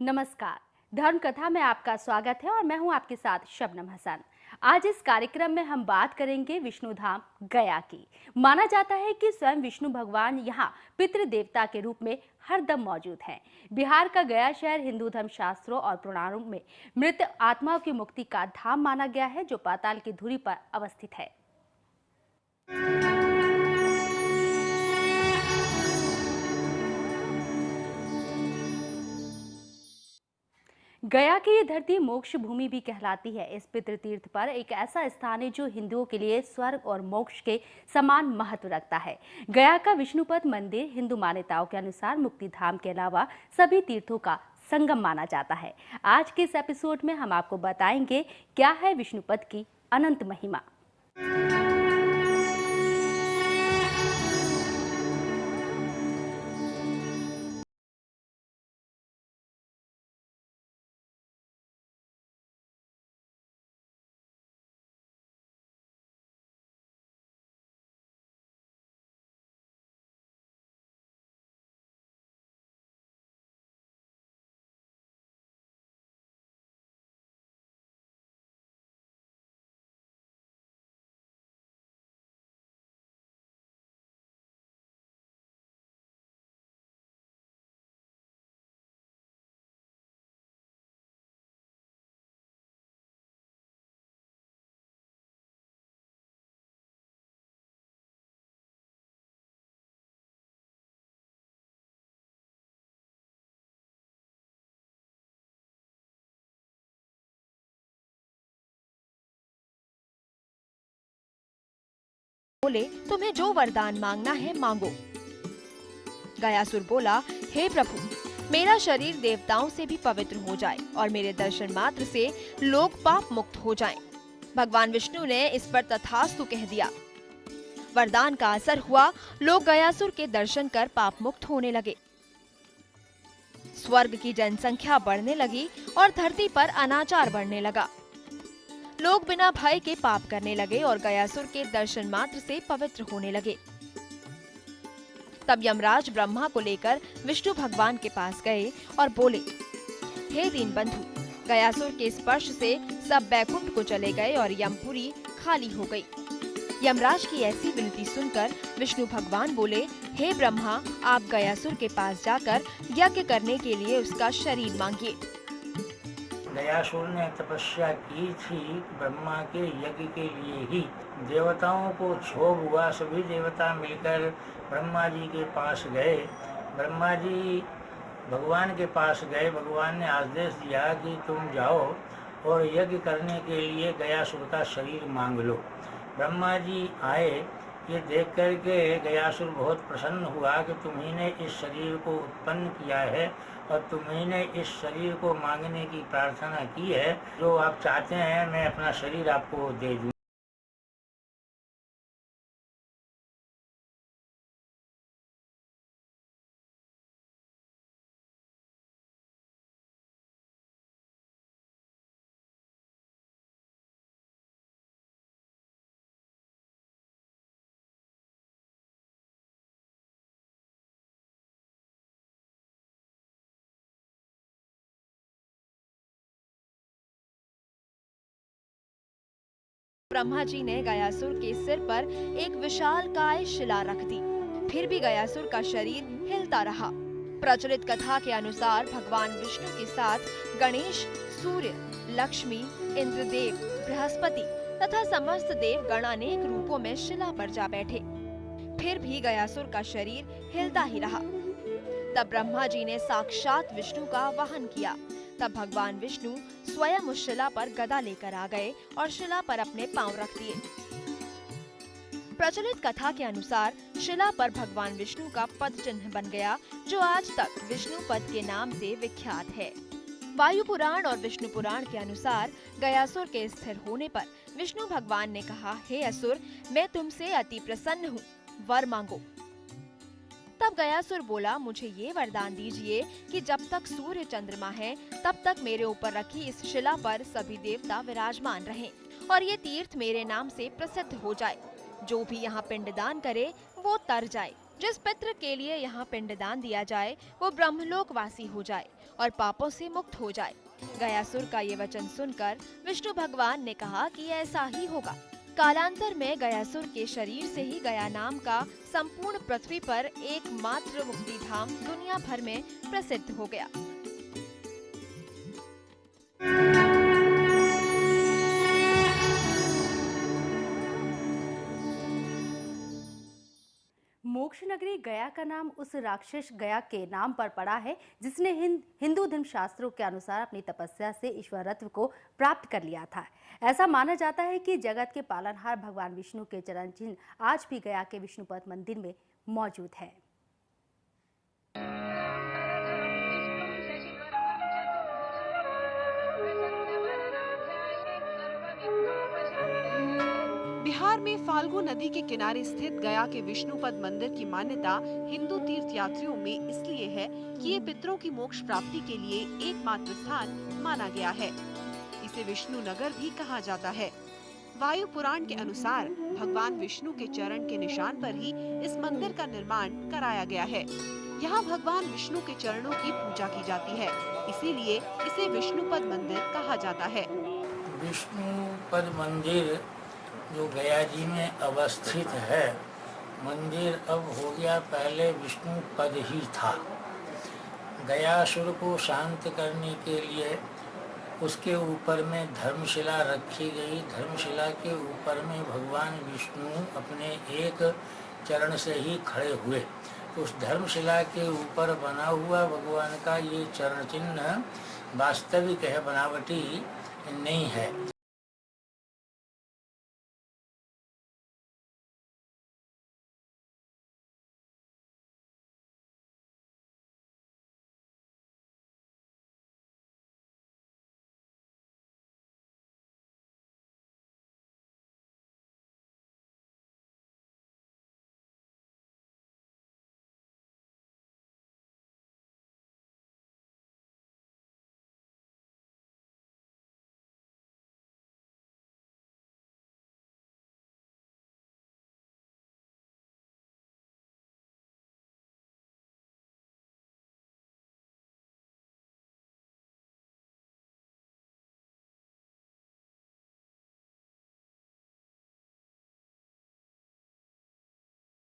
नमस्कार। धर्म कथा में आपका स्वागत है और मैं हूं आपके साथ शबनम हसन। आज इस कार्यक्रम में हम बात करेंगे विष्णु धाम गया की। माना जाता है कि स्वयं विष्णु भगवान यहां पितृ देवता के रूप में हरदम मौजूद हैं। बिहार का गया शहर हिंदू धर्म शास्त्रों और पुराणों में मृत आत्माओं की मुक्ति का धाम माना गया है, जो पाताल की धुरी पर अवस्थित है। गया की ये धरती मोक्ष भूमि भी कहलाती है। इस पितृ तीर्थ पर एक ऐसा स्थान है जो हिंदुओं के लिए स्वर्ग और मोक्ष के समान महत्व रखता है। गया का विष्णुपद मंदिर हिंदू मान्यताओं के अनुसार मुक्ति धाम के अलावा सभी तीर्थों का संगम माना जाता है। आज के इस एपिसोड में हम आपको बताएंगे क्या है विष्णुपद की अनंत महिमा। बोले, तुम्हें जो वरदान मांगना है मांगो। गयासुर बोला, हे प्रभु, मेरा शरीर देवताओं से भी पवित्र हो जाए और मेरे दर्शन मात्र से लोग पाप मुक्त हो जाएं। भगवान विष्णु ने इस पर तथास्तु कह दिया। वरदान का असर हुआ। लोग गयासुर के दर्शन कर पाप मुक्त होने लगे। स्वर्ग की जनसंख्या बढ़ने लगी और धरती पर अनाचार बढ़ने लगा। लोग बिना भय के पाप करने लगे और गयासुर के दर्शन मात्र से पवित्र होने लगे। तब यमराज ब्रह्मा को लेकर विष्णु भगवान के पास गए और बोले, हे दीनबंधु, गयासुर के स्पर्श से सब बैकुंठ को चले गए और यमपुरी खाली हो गई। यमराज की ऐसी विनती सुनकर विष्णु भगवान बोले, हे ब्रह्मा, आप गयासुर के पास जाकर यज्ञ करने के लिए उसका शरीर मांगिए। गयासुर ने तपस्या की थी ब्रह्मा के यज्ञ के लिए ही। देवताओं को क्षोभ हुआ। सभी देवता मिलकर ब्रह्मा जी के पास गए। ब्रह्मा जी भगवान के पास गए। भगवान ने आदेश दिया कि तुम जाओ और यज्ञ करने के लिए गयासुर का शरीर मांग लो। ब्रह्मा जी आए। ये देख कर के गयासुर बहुत प्रसन्न हुआ कि तुम्ही ने इस शरीर को उत्पन्न किया है और तुम्ही ने इस शरीर को मांगने की प्रार्थना की है। जो आप चाहते हैं मैं अपना शरीर आपको दे दूँ। ब्रह्मा जी ने गयासुर के सिर पर एक विशालकाय शिला रख दी। फिर भी गयासुर का शरीर हिलता रहा। प्रचलित कथा के अनुसार भगवान विष्णु के साथ गणेश, सूर्य, लक्ष्मी, इंद्रदेव, बृहस्पति तथा समस्त देव गण अनेक रूपों में शिला पर जा बैठे। फिर भी गयासुर का शरीर हिलता ही रहा। तब ब्रह्मा जी ने साक्षात विष्णु का वाहन किया। तब भगवान विष्णु स्वयं उस शिला पर गदा लेकर आ गए और शिला पर अपने पांव रख दिए। प्रचलित कथा के अनुसार शिला पर भगवान विष्णु का पद चिन्ह बन गया, जो आज तक विष्णु पद के नाम से विख्यात है। वायु पुराण और विष्णु पुराण के अनुसार गयासुर के स्थिर होने पर विष्णु भगवान ने कहा, हे असुर, मैं तुमसे अति प्रसन्न हूँ, वर मांगो। तब गयासुर बोला, मुझे ये वरदान दीजिए कि जब तक सूर्य चंद्रमा है तब तक मेरे ऊपर रखी इस शिला पर सभी देवता विराजमान रहें और ये तीर्थ मेरे नाम से प्रसिद्ध हो जाए। जो भी यहाँ पिंडदान करे वो तर जाए। जिस पितृ के लिए यहाँ पिंडदान दिया जाए वो ब्रह्मलोक वासी हो जाए और पापों से मुक्त हो जाए। गयासुर का ये वचन सुनकर विष्णु भगवान ने कहा कि ऐसा ही होगा। कालांतर में गयासुर के शरीर से ही गया नाम का संपूर्ण पृथ्वी पर एकमात्र मुक्ति धाम दुनिया भर में प्रसिद्ध हो गया। मोक्ष नगरी गया का नाम उस राक्षस गया के नाम पर पड़ा है जिसने हिंदू धर्म शास्त्रों के अनुसार अपनी तपस्या से ईश्वरत्व को प्राप्त कर लिया था। ऐसा माना जाता है कि जगत के पालनहार भगवान विष्णु के चरण चिन्ह आज भी गया के विष्णुपद मंदिर में मौजूद है। बिहार में फाल्गु नदी के किनारे स्थित गया के विष्णुपद मंदिर की मान्यता हिंदू तीर्थ यात्रियों में इसलिए है कि ये पितरों की मोक्ष प्राप्ति के लिए एकमात्र स्थान माना गया है। इसे विष्णु नगर भी कहा जाता है। वायु पुराण के अनुसार भगवान विष्णु के चरण के निशान पर ही इस मंदिर का निर्माण कराया गया है। यहाँ भगवान विष्णु के चरणों की पूजा की जाती है, इसीलिए इसे विष्णुपद मंदिर कहा जाता है। विष्णुपद मंदिर जो गया जी में अवस्थित है, मंदिर अब हो गया, पहले विष्णुपद ही था। गयासुर को शांत करने के लिए उसके ऊपर में धर्मशिला रखी गई। धर्मशिला के ऊपर में भगवान विष्णु अपने एक चरण से ही खड़े हुए। उस धर्मशिला के ऊपर बना हुआ भगवान का ये चरण चिन्ह वास्तविक है, बनावटी नहीं है।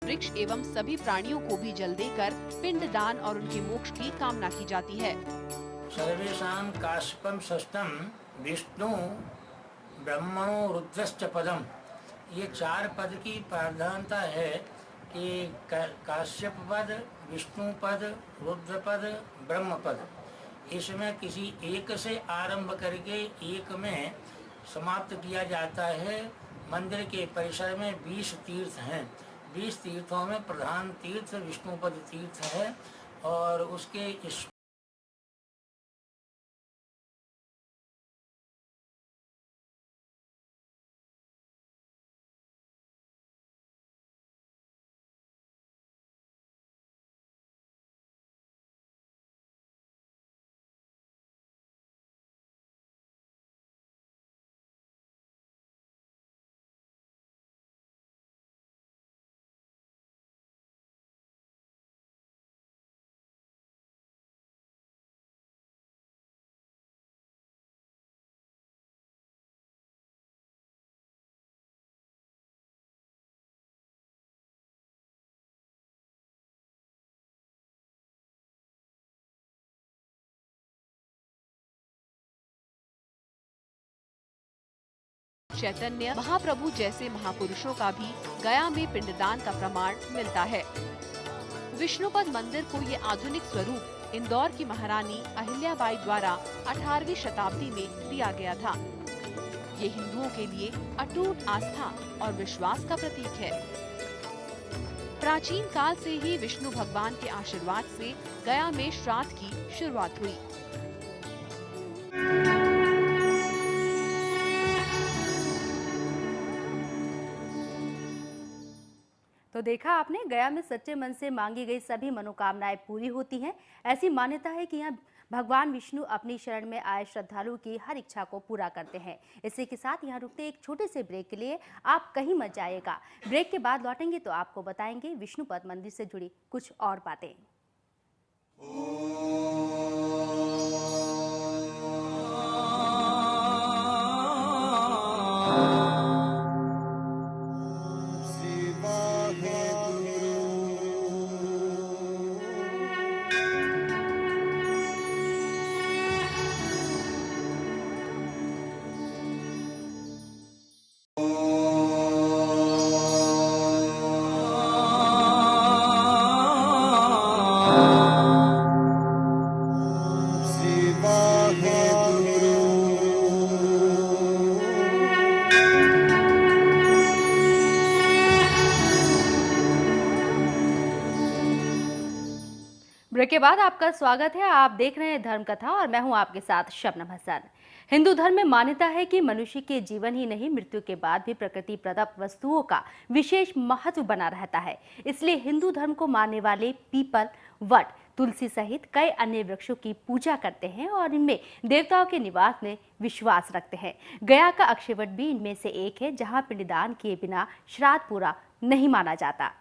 वृक्ष एवं सभी प्राणियों को भी जल देकर पिंड दान और उनके मोक्ष की कामना की जाती है। सर्वेषां काश्यपम षष्ठम विष्णु ब्रह्मणो रुद्रश्च पदम। ये 4 पद की प्रधानता है कि काश्यप पद, विष्णु पद, रुद्र पद, ब्रह्म पद। इसमें किसी एक से आरंभ करके एक में समाप्त किया जाता है। मंदिर के परिसर में 20 तीर्थ हैं। 20 तीर्थों में प्रधान तीर्थ विष्णुपद तीर्थ है और उसके इस चैतन्य महाप्रभु जैसे महापुरुषों का भी गया में पिंडदान का प्रमाण मिलता है। विष्णुपद मंदिर को ये आधुनिक स्वरूप इंदौर की महारानी अहिल्याबाई द्वारा 18वीं शताब्दी में दिया गया था। ये हिंदुओं के लिए अटूट आस्था और विश्वास का प्रतीक है। प्राचीन काल से ही विष्णु भगवान के आशीर्वाद से गया में श्राद्ध की शुरुआत हुई। तो देखा आपने, गया में सच्चे मन से मांगी गई सभी मनोकामनाएं पूरी होती हैं। ऐसी मान्यता है कि यहाँ भगवान विष्णु अपनी शरण में आए श्रद्धालुओं की हर इच्छा को पूरा करते हैं। इसी के साथ यहाँ रुकते एक छोटे से ब्रेक के लिए, आप कहीं मत जाइएगा। ब्रेक के बाद लौटेंगे तो आपको बताएंगे विष्णुपद मंदिर से जुड़ी कुछ और बातें। ब्रेक के बाद आपका स्वागत है। आप देख रहे हैं धर्म कथा और मैं हूं आपके साथ शबनम हसन। हिंदू धर्म में मान्यता है कि मनुष्य के जीवन ही नहीं, मृत्यु के बाद भी प्रकृति प्रदत्त वस्तुओं का विशेष महत्व बना रहता है। इसलिए हिंदू धर्म को मानने वाले पीपल, वट, तुलसी सहित कई अन्य वृक्षों की पूजा करते हैं और इनमें देवताओं के निवास में विश्वास रखते हैं। गया का अक्षयवट भी इनमें से एक है, जहाँ पिंडदान किए बिना श्राद्ध पूरा नहीं माना जाता।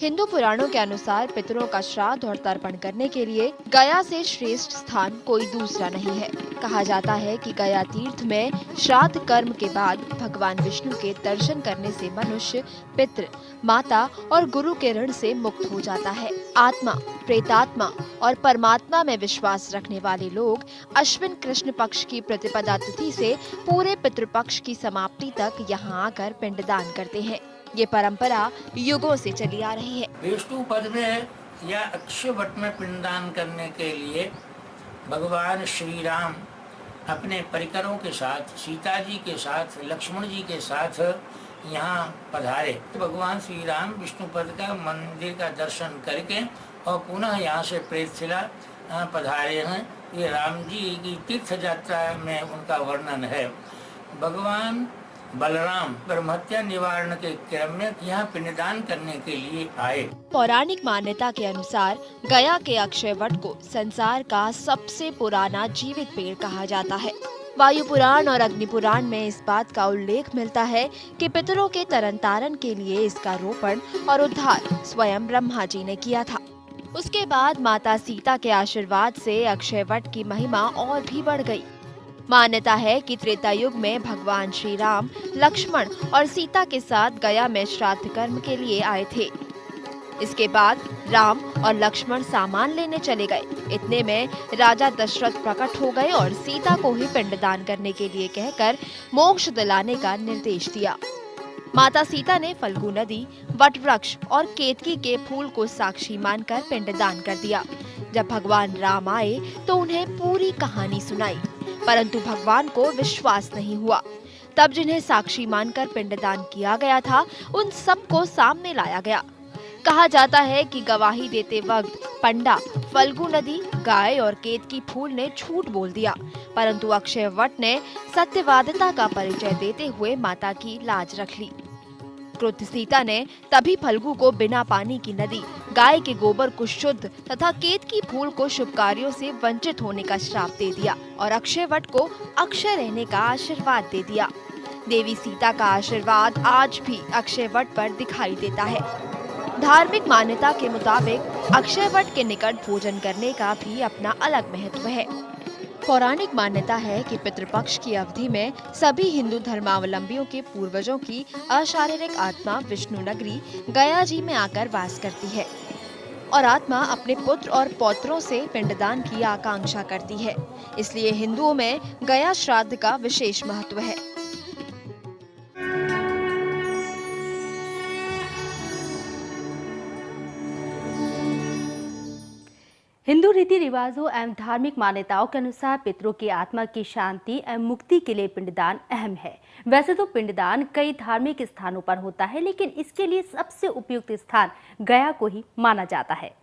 हिंदू पुराणों के अनुसार पितरों का श्राद्ध और तर्पण करने के लिए गया से श्रेष्ठ स्थान कोई दूसरा नहीं है। कहा जाता है कि गया तीर्थ में श्राद्ध कर्म के बाद भगवान विष्णु के दर्शन करने से मनुष्य पितृ, माता और गुरु के ऋण से मुक्त हो जाता है। आत्मा, प्रेतात्मा और परमात्मा में विश्वास रखने वाले लोग अश्विन कृष्ण पक्ष की प्रतिपदा तिथि से पूरे पितृपक्ष की समाप्ति तक यहाँ आकर पिंडदान करते हैं। ये परंपरा युगों से चली आ रही है। विष्णु पद में या अक्षयवट में पिंडदान करने के लिए भगवान श्री राम अपने परिकरों के साथ, सीता जी के साथ, लक्ष्मण जी के साथ यहाँ पधारे। भगवान श्री राम विष्णु पद का मंदिर का दर्शन करके और पुनः यहाँ से प्रेतशिला पधारे हैं। ये राम जी की तीर्थ यात्रा में उनका वर्णन है। भगवान बलराम ब्रह्महत्या निवारण के क्रम में यहाँ पिंडदान करने के लिए आए। पौराणिक मान्यता के अनुसार गया के अक्षयवट को संसार का सबसे पुराना जीवित पेड़ कहा जाता है। वायु पुराण और अग्नि पुराण में इस बात का उल्लेख मिलता है कि पितरों के तरन तारण के लिए इसका रोपण और उद्धार स्वयं ब्रह्मा जी ने किया था। उसके बाद माता सीता के आशीर्वाद से अक्षयवट की महिमा और भी बढ़ गई। मान्यता है कि त्रेता युग में भगवान श्री राम, लक्ष्मण और सीता के साथ गया में श्राद्ध कर्म के लिए आए थे। इसके बाद राम और लक्ष्मण सामान लेने चले गए। इतने में राजा दशरथ प्रकट हो गए और सीता को ही पिंडदान करने के लिए कहकर मोक्ष दिलाने का निर्देश दिया। माता सीता ने फल्गु नदी, वट वृक्ष और केतकी के फूल को साक्षी मानकर पिंडदान कर दिया। जब भगवान राम आए तो उन्हें पूरी कहानी सुनाई, परंतु भगवान को विश्वास नहीं हुआ। तब जिन्हें साक्षी मानकर पिंडदान किया गया था, उन सबको सामने लाया गया। कहा जाता है कि गवाही देते वक्त पंडा, फल्गु नदी, गाय और केतकी फूल ने झूठ बोल दिया, परंतु अक्षयवट ने सत्यवादिता का परिचय देते हुए माता की लाज रख ली। क्रुद्ध सीता ने तभी फल्गु को बिना पानी की नदी, गाय के गोबर को शुद्ध तथा केतकी फूल को शुभ कार्यों से वंचित होने का श्राप दे दिया और अक्षयवट को अक्षय रहने का आशीर्वाद दे दिया। देवी सीता का आशीर्वाद आज भी अक्षयवट पर दिखाई देता है। धार्मिक मान्यता के मुताबिक अक्षयवट के निकट भोजन करने का भी अपना अलग महत्व है। पौराणिक मान्यता है कि पितृपक्ष की अवधि में सभी हिंदू धर्मावलंबियों के पूर्वजों की अशारीरिक आत्मा विष्णु नगरी गया जी में आकर वास करती है और आत्मा अपने पुत्र और पौत्रों से पिंडदान की आकांक्षा करती है। इसलिए हिंदुओं में गया श्राद्ध का विशेष महत्व है। हिंदू रीति रिवाजों एवं धार्मिक मान्यताओं के अनुसार पितरों की आत्मा की शांति एवं मुक्ति के लिए पिंडदान अहम है। वैसे तो पिंडदान कई धार्मिक स्थानों पर होता है, लेकिन इसके लिए सबसे उपयुक्त स्थान गया को ही माना जाता है।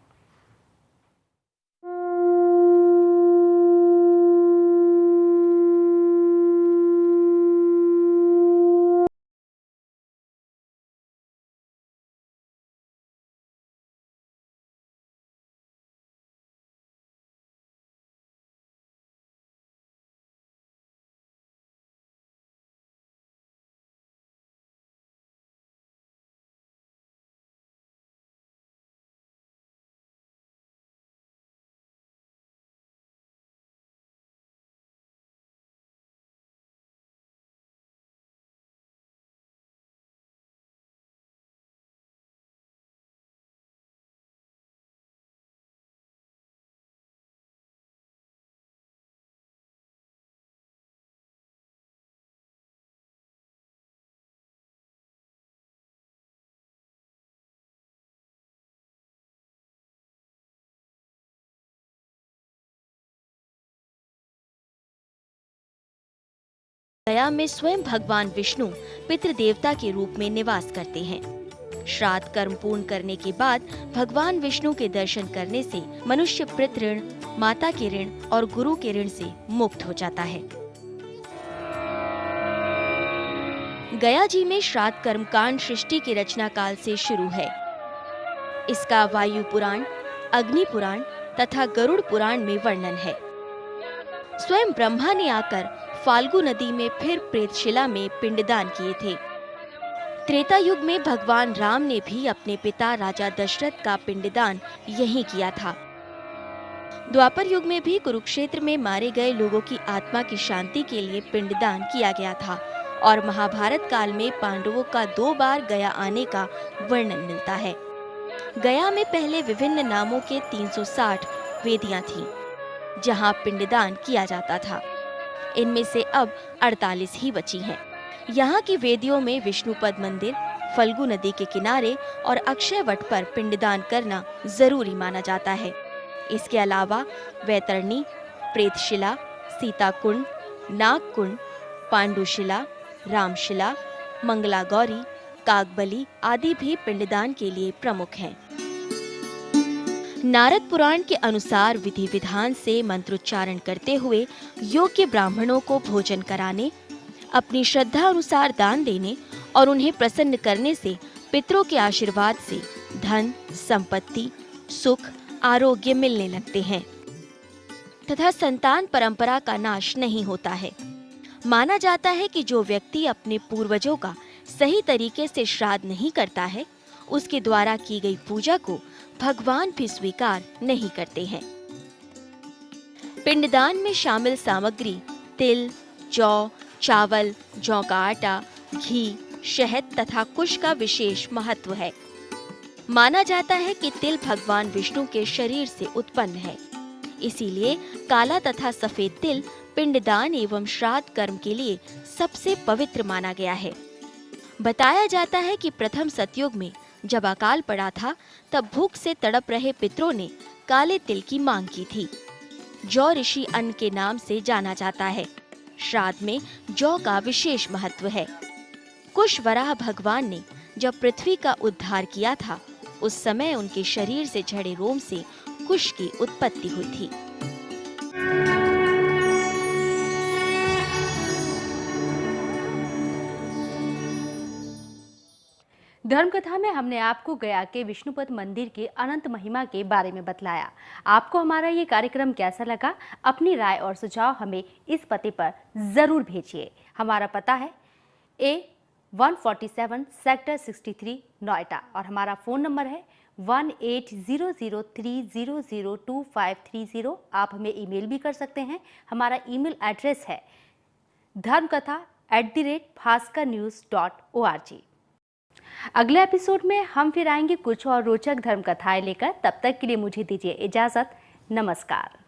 गया में स्वयं भगवान विष्णु पितृ देवता के रूप में निवास करते हैं। श्राद्ध कर्म पूर्ण करने के बाद भगवान विष्णु के दर्शन करने से मनुष्य पितृ ऋण, माता के ऋण और गुरु के ऋण से मुक्त हो जाता है। गया जी में श्राद्ध कर्म कांड सृष्टि के रचना काल से शुरू है। इसका वायु पुराण, अग्नि पुराण तथा गरुड़ पुराण में वर्णन है। स्वयं ब्रह्मा ने आकर फाल्गु नदी में फिर प्रेतशिला में पिंडदान किए थे। त्रेता युग में भगवान राम ने भी अपने पिता राजा दशरथ का पिंडदान यहीं किया था। द्वापर युग में भी कुरुक्षेत्र में मारे गए लोगों की आत्मा की शांति के लिए पिंडदान किया गया था और महाभारत काल में पांडवों का 2 बार गया आने का वर्णन मिलता है। गया में पहले विभिन्न नामों के 360 वेदियां थीं, जहां पिंडदान किया जाता था। इनमें से अब 48 ही बची हैं। यहाँ की वेदियों में विष्णुपद मंदिर, फल्गु नदी के किनारे और अक्षय वट पर पिंडदान करना जरूरी माना जाता है। इसके अलावा वैतरणी, प्रेतशिला, सीता कुंड, नाग कुंड, पांडुशिला, रामशिला, मंगला गौरी, काकबली आदि भी पिंडदान के लिए प्रमुख हैं। नारद पुराण के अनुसार विधि विधान से मंत्रोच्चारण करते हुए योग्य ब्राह्मणों को भोजन कराने, अपनी श्रद्धा अनुसार दान देने और उन्हें प्रसन्न करने से पितरों के आशीर्वाद से धन, संपत्ति, सुख, आरोग्य मिलने लगते हैं तथा संतान परंपरा का नाश नहीं होता है। माना जाता है कि जो व्यक्ति अपने पूर्वजों का सही तरीके से श्राद्ध नहीं करता है, उसके द्वारा की गई पूजा को भगवान भी स्वीकार नहीं करते हैं। पिंडदान में शामिल सामग्री तिल, जौ, चावल, जौ का आटा, घी, शहद तथा कुश का विशेष महत्व है। माना जाता है कि तिल भगवान विष्णु के शरीर से उत्पन्न है, इसीलिए काला तथा सफेद तिल पिंडदान एवं श्राद्ध कर्म के लिए सबसे पवित्र माना गया है। बताया जाता है कि प्रथम सतयुग में जब अकाल पड़ा था, तब भूख से तड़प रहे पितरों ने काले तिल की मांग की थी। जौ ऋषि अन्न के नाम से जाना जाता है। श्राद्ध में जौ का विशेष महत्व है। कुश वराह भगवान ने जब पृथ्वी का उद्धार किया था, उस समय उनके शरीर से झड़े रोम से कुश की उत्पत्ति हुई थी। धर्मकथा में हमने आपको गया के विष्णुपद मंदिर के अनंत महिमा के बारे में बतलाया। आपको हमारा ये कार्यक्रम कैसा लगा? अपनी राय और सुझाव हमें इस पते पर जरूर भेजिए। हमारा पता है A147 सेक्टर 63 नोएडा और हमारा फ़ोन नंबर है 180030022530। आप हमें ईमेल भी कर सकते हैं। हमारा ईमेल एड्रेस है dharmkatha@bhaskarnews.org। अगले एपिसोड में हम फिर आएंगे कुछ और रोचक धर्म कथाएं लेकर। तब तक के लिए मुझे दीजिए इजाजत। नमस्कार।